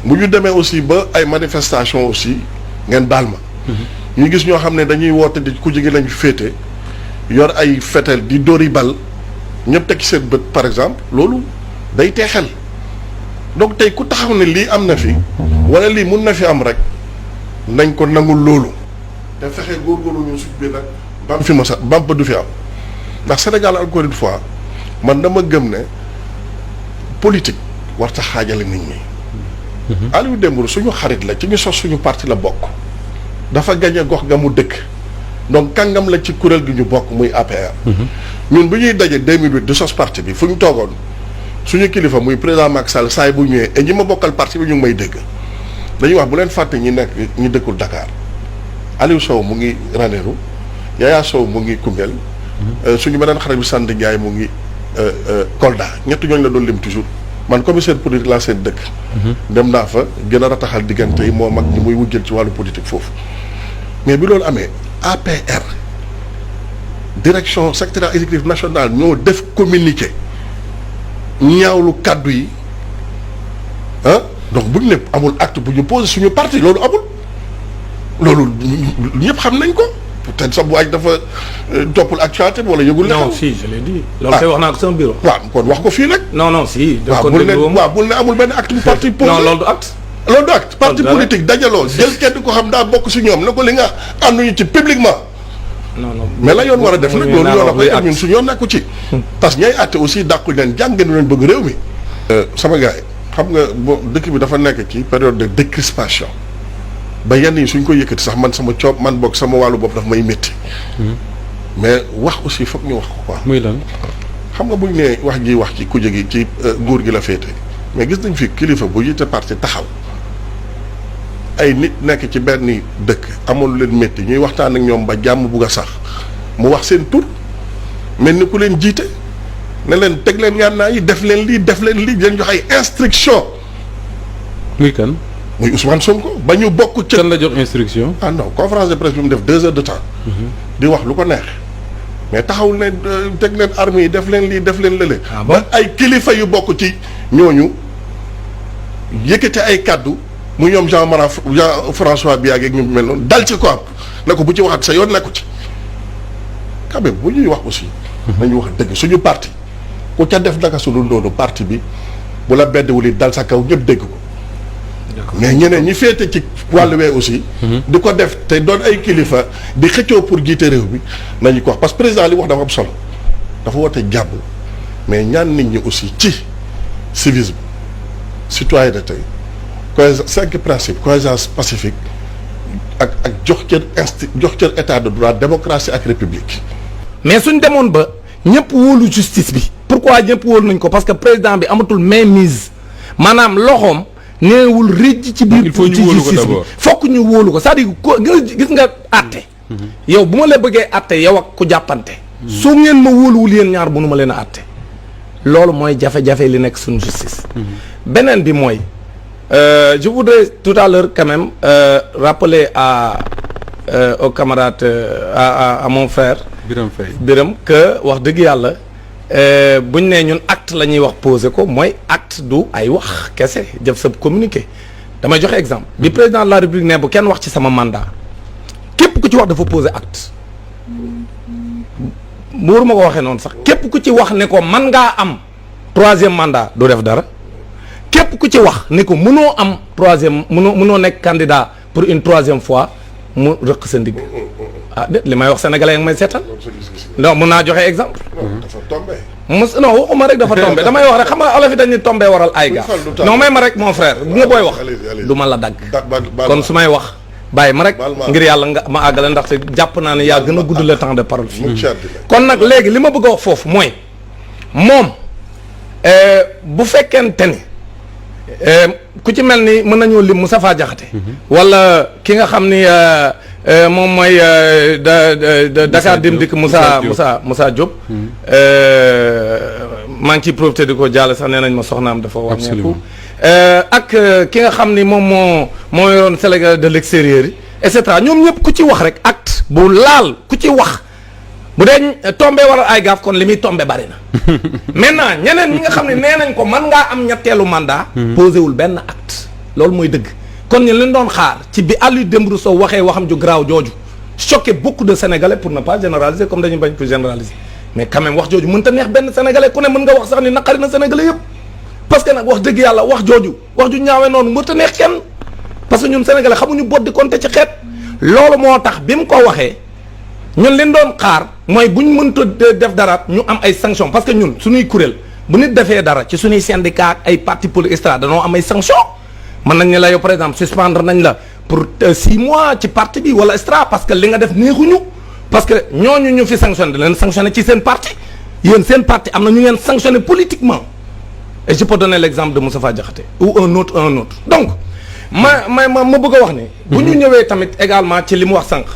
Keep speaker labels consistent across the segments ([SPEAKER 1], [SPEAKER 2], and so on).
[SPEAKER 1] bu ñu demee aussi ba ay manifestation aussi ngeen baal ma. ñu gis ñoo xam ne dañuy woote di ku jege lañu féete yor ay fetel di dóori bal ñëpp teg ci seen bët par exemple loolu day teexel donc tey ku taxaw ne lii am na fi wala lii mun na fi am rek nañ ko nangul loolu te fexe góorgóorlu ñu suñ bi nag bam fi ma sax bam ba du fi am ndax Sénégal encore une fois man dama gëm ne politique war ta xaajale nit ñi. Aliou Dembourou suñu xarit la ci ñu sos suñu parti la bokk dafa gañe gox ga mu dëkk donc kàngam la ci kuréel gi ñu bokk muy APR. ñun bu ñuy daje 2008 di sos parti bi fu ñu toogoon suñu kilifa muy président Macky Sall saa yi bu ñëwee et ñi ma bokkal parti bi ñu ngi may dégg dañuy wax bu leen fàtte ñi nekk ñi dëkkul Dakar Aliou Sow mu ngi Ranérou Yaya Sow mu ngi Koungheul. suñu beneen xarit bi Sant Ndiaye mu ngi Kolda ñett ñooñu la doon lim toujours. man commissaire politique laa seen dëkk. dem naa fa gën a rataxal diggante yi moo mag ñi muy wujjal ci wàllu politique foofu mais bi loolu amee APR direction secrétariat exécutif national ñoo def communiqué ñaawlu kàddu yi donc bu ñu ne amul acte bu ñu posé suñu parti loolu amul loolu ñëpp xam nañ ko peut-être sax bu waaj dafa toppul actualité wala yëgul.
[SPEAKER 2] non si je l'ai dit. loolu kay wax naa ko sama bureau.
[SPEAKER 1] waaw kon wax ko fii nag.
[SPEAKER 2] non si. daf ko
[SPEAKER 1] bul ne amul benn acte bu parti posé.
[SPEAKER 2] non loolu du acte.
[SPEAKER 1] loolu du acte parti politique dajaloo jël kenn ko xam daa bokk si ñoom ne ko li nga ànduñu ci publiquement.
[SPEAKER 2] non
[SPEAKER 1] mais la yoon war a def nag loolu yoon a koy ñun suñu yoon nekku ci. parce que ñay àtte aussi dàqu leen jàng ngeen leen bëgg réew mi. sama gars yi xam nga bon dëkk bi dafa nekk ci période de décrispation ba yenn yi suñ ko yëkkati sax man sama coob man bokk sama wàllu bopp daf may métti. mais wax aussi foog ñu wax ko quoi.
[SPEAKER 3] muy lan.
[SPEAKER 1] xam nga buñ nee wax ji wax ci kuje gi ci nguur gi la féete mais gis nañ fi kilifa bu yite parti taxaw ay nit nekk ci benn dëkk amul leen métti ñuy waxtaan ak ñoom ba jàmm bugg a sax mu wax seen tur mel ni ku leen jiite ne leen teg leen ngànnaay yi def leen lii leen jox ay instruction.
[SPEAKER 3] muy kan.
[SPEAKER 1] muy Ousmane Sonko ba ñu bokk ca.
[SPEAKER 3] kan la jox instruction.
[SPEAKER 1] ah non conférence de presse bi mu def 2 heures de temps. di wax lu ko neex. mais taxawul ne teg leen armes yi def leen lii def leen lële. ba ay kilifa yu bokk ci ñooñu yëkkate ay kaddu mu ñoom Jean François Biagé ak ñu mel noonu dal ci ko am ne ko bu ci waxat sa yoon nekku ci. quand même bu ñuy wax aussi. nañu wax dëgg suñu parti ku ca def naka su dul noonu parti bi bu la beddewul it dal sa kaw ñëpp dégg ko. mais ñeneen ñi féete ci wàllu wee aussi. di ko def te doon ay kilifa di xëccoo pour jiite réew bi nañu ko wax parce que président li wax dafa am solo dafa woote jàmm mais ñaan nit ñi aussi ci civisme citoyenneté cohésion 5 principes cohésion pacifique ak jox cër état de droit démocratie ak république.
[SPEAKER 2] mais suñ demoon ba ñëpp wóolu justice bi. pourquoi ñëpp wóolu nañ ko parce que président bi amatul mainmise maanaam loxoom. neewul rëcc ci biir.
[SPEAKER 3] il faut ñu wóolu ko d'abord
[SPEAKER 2] fokk ñu wóolu ko c'est-à-dire ko gis nga àtte. yow bu ma la bëggee àtte yow ak ku jàppante. su ngeen ma wóoluwul yéen ñaar bu nu ma leen a àtte. loolu mooy jafe-jafe li nekk suñu justice. beneen bi mooy je voudrais tout à l'heure quand même rappeler au camarade à mon frère. Birame que wax dëgg yàlla. buñ nee ñun acte la ñuy wax posé ko mooy acte du ay wax kese jëf sa communiqué damay joxe exemple bi président de la république ne bu kenn wax ci sama mandat képp ku ci wax dafa posé acte buur ma ko waxee noonu sax képp ku ci wax ne ko man ngaa am 3e mandat du def dara képp ku ci wax ne ko mënoo am 3e mënoo nekk candidat pour une 3e fois mu rëq sa ndigg ah déet li may wax sénégalais yi may seetal non mun naa joxe exemple.
[SPEAKER 1] dafa tombé.
[SPEAKER 2] non waxuma rek dafa tombé damay wax rek xam nga olof yi dañuy tombé waral ay gaaf. non may ma rek mon frère bu nga booy wax. du ma la dagg. kon su may wax bàyyi ma rek. ngir yàlla nga ma àggale ndaxte jàpp naa ne yaa gën a gudd le temps de parole fii. kon nag léegi li ma bëgg a wax foofu mooy moom bu fekkente ni ku ci mel ni mën nañoo lim Moustapha Diakhaté. wala ki nga xam ni. moom mooy Dakar Dem Dikk Moussa Diop. maa ngi ciy profité di ko jàll sax nee nañ ma soxnaam dafa wàññeeku. ak ki nga xam ni moom moo yoroon Sénégal de l'extérieur yi et cetera ñoom ñëpp ku ci wax rek acte bu laal ku ci wax bu dee tombé waral ay gaaf kon li muy tombé bari na. maintenant ñeneen ñi nga xam ne nee nañ ko mën ngaa am ñetteelu mandat. posé wul benn acte loolu mooy dëgg kon ñu leen doon xaar ci bi Aliou Dembourou Sow waxee waxam ju garaaw jooju choqué beaucoup de sénégalais pour ne pas généraliser comme dañuy bañ pour généraliser mais quand même wax jooju mënta neex benn sénégalais ku ne mën nga wax sax ni naqari na sénégalais yëpp parce que nag wax dëgg yàlla wax jooju wax ju ñaawee noonu mënta neex kenn parce que ñun sénégalais xamuñu bot di compter ci xeet loolu moo tax bi mu ko waxee ñun leen doon xaar mooy bu ñu mënta def dara ñu am ay sanctions parce que ñun suñuy kuréel bu nit defee dara ci suñuy syndicat ak ay parti politique extra danoo am ay sanctions mën nañ ne la yow par exemple suspendre nañ la pour 6 mois ci parti bi wala extra parce que li nga def neexuñu parce que ñooñu ñu fi sanctionné da leen sanctionné ci seen parti yéen seen parti am na ñu ngeen sanctionné politiquement et je peux donner l'exemple de Moustapha Diakhaté ou un autre donc ma bëgg a wax ne bu ñu ñëwee tamit également ci li mu wax sànq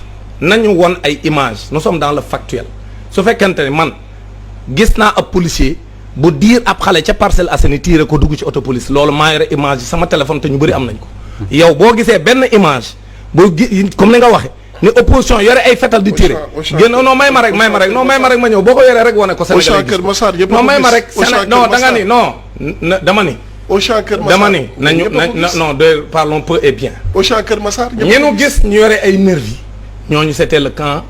[SPEAKER 2] nañu won ay images nous sommes dans le factuel su fekkente ne man gis naa ab policier bu diir ab xale ca Parcelles Assainies tiire ko dugg ci auto police loolu maa yore image yi sama téléphone te ñu bëri am nañ ko yow boo gisee benn image boo comme ni nga waxe ni opposition yore ay fetal di tiire génn non may ma rek ma ñëw boo ko yoree rek wane ko Sénégal non may ma rek non da nga ni non dama ni dama ni nañu non de parlons peu et bien ñenu gis ñu yore ay nervi ñooñu c'était le camp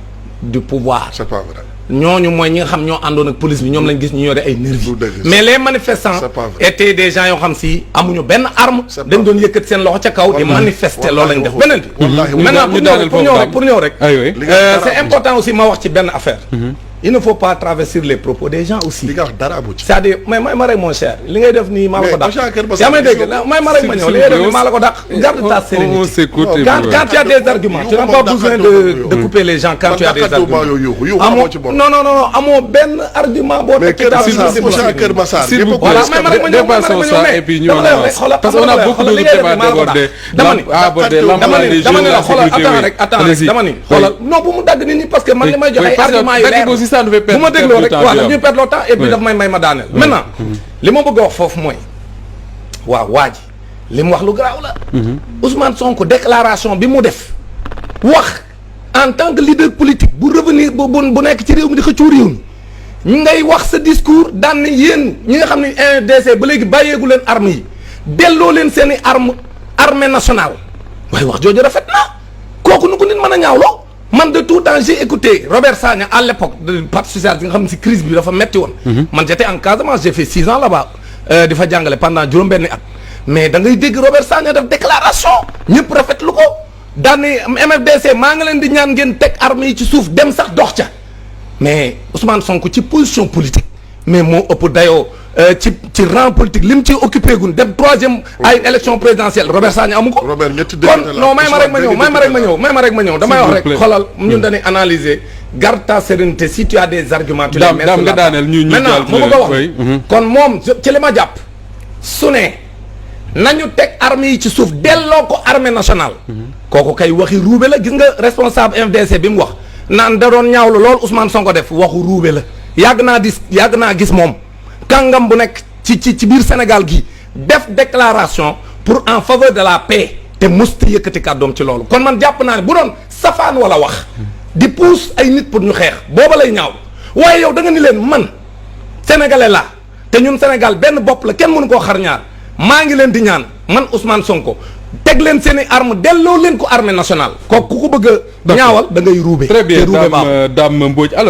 [SPEAKER 2] du pouvoir
[SPEAKER 1] c'est pas vrai
[SPEAKER 2] ñooñu mooy ñi nga xam ñoo àndoon ak police bi ñoom lañ gis ñu yore ay nervi mais les manifestants étaient des gens yoo xam si amuñu benn arme dañ doon yëkkat seen loxo ca kaw di manifester loolu lañ def beneen bi maintenant pour ñëw rek c'est important aussi ma wax ci benn affaire il ne faut pas traverser les propos des gens aussi c'est-à-dire may ma rek mon cher li ngay def nii maa la ko dàq yaa may dégg may ma rek ma ñëw li ngay def nii maa la ko dàq garde ta sérénité quand tu as des arguments tu n'as pas besoin de couper les gens quand tu as des arguments amoo benn argument boo tekkee daal
[SPEAKER 3] s'il vous plaît dépassons ça et puis ñu parce qu'on a beaucoup de débats débordés dama ni la xoolal attends rek dama ni xoolal
[SPEAKER 2] non bu mu dagg nit ñi parce que man li may joxe ay arguments yu leer bu ma dégloo rek waaw dañuy perdre le temps et puis daf may ma daaneel maintenant li ma bëgg a wax foofu mooy waaw waa ji li mu wax lu garaaw la Ousmane Sonko déclaration bi mu def wax en tant que leader politique bu revenir bu nekk ci réew mi di xëccoo réew mi ñu ngay wax sa discours daan ne yéen ñi nga xam ne NDC ba léegi bàyyeegu leen armes yi delloo leen seen i armée nationale waaye wax jooju rafet na kooku nu ko nit mën a ñaawloo man de tout temps j'ai écouté Robert Sagna à l'époque de parti socialiste nga xam ne si crise bi dafa metti woon man j'étais en Casamance j'ai fait 6 ans là-bas di fa jàngale pendant juróom-benni at mais da ngay dégg Robert Sagna def déclaration ñëpp rafetlu ko daane MFDC maa nga leen di ñaan ngeen teg armes yi ci suuf dem sax dox ca mais Ousmane Sonko ci position politique mais moo ëpp dayoo ci rang politique li mu ci occupé gun dem 3e ay élection présidentielle Robert Sagna amu ko. kon non may ma rek ma ñëw damay wax rek xoolal ñun dañuy analyser garde ta sérénité si tu as des arguments. tu les mets sur la table maintenant mu bëgg a wax kon moom ci li ma jàpp su ne nañu teg armée yi ci suuf delloo ko armée nationale. kooku kay waxi ruube la gis nga responsable MFDC bi mu wax naan da doon ñaawlu lool Ousmane Sonko def waxu ruube la yàgg naa gis moom kàngam bu nekk ci biir Sénégal gi def déclaration pour en faveur de la paix te musti yëkkati kàddoom ci loolu kon man jàpp naa ne bu doon safaan wala wax di pousse ay nit pour ñu xeex booba lay ñaaw waaye yow da nga ni leen man sénégalais laa te ñun Sénégal benn bopp la kenn mënu koo xar ñaar maa ngi leen di ñaan man Ousmane Sonko teg leen seen i arme delloo leen ko armée nationale kooku ku ko bëgg a ñaawal da ngay ruube.
[SPEAKER 3] Très bien Dame Mbodj.